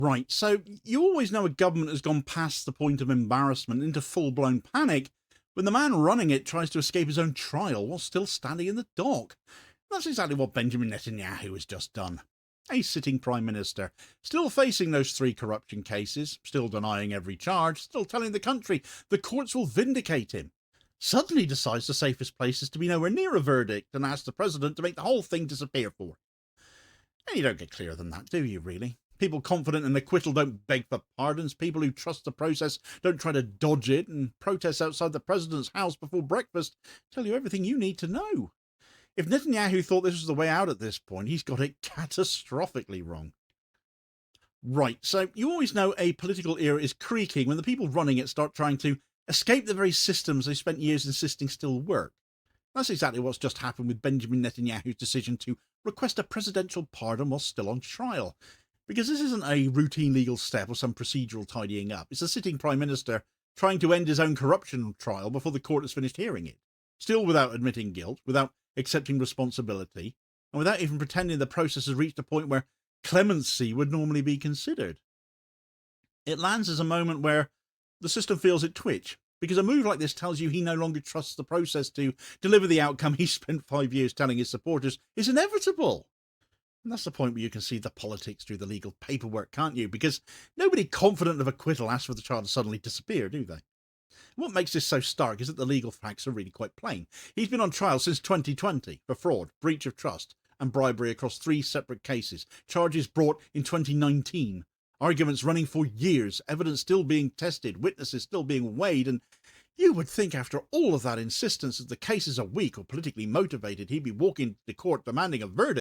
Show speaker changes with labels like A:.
A: Right, so you always know a government has gone past the point of embarrassment into full-blown panic when the man running it tries to escape his own trial while still standing in the dock. That's exactly what Benjamin Netanyahu has just done. A sitting prime minister, still facing those 3 corruption cases, still denying every charge, still telling the country the courts will vindicate him, suddenly decides the safest place is to be nowhere near a verdict and asks the president to make the whole thing disappear for him. And you don't get clearer than that, do you, really? People confident in acquittal don't beg for pardons. People who trust the process don't try to dodge it, and protests outside the president's house before breakfast tell you everything you need to know. If Netanyahu thought this was the way out at this point, he's got it catastrophically wrong. Right, so you always know a political era is creaking when the people running it start trying to escape the very systems they spent years insisting still work. That's exactly what's just happened with Benjamin Netanyahu's decision to request a presidential pardon while still on trial. Because this isn't a routine legal step or some procedural tidying up. It's a sitting prime minister trying to end his own corruption trial before the court has finished hearing it. Still without admitting guilt, without accepting responsibility, and without even pretending the process has reached a point where clemency would normally be considered. It lands as a moment where the system feels it twitch, because a move like this tells you he no longer trusts the process to deliver the outcome he spent 5 years telling his supporters is inevitable. And that's the point where you can see the politics through the legal paperwork, can't you? Because nobody confident of acquittal asks for the child to suddenly disappear, do they? What makes this so stark is that the legal facts are really quite plain. He's been on trial since 2020 for fraud, breach of trust, and bribery across 3 separate cases. Charges brought in 2019. Arguments running for years, evidence still being tested, witnesses still being weighed, and you would think after all of that insistence that the cases are weak or politically motivated, he'd be walking to court demanding a verdict.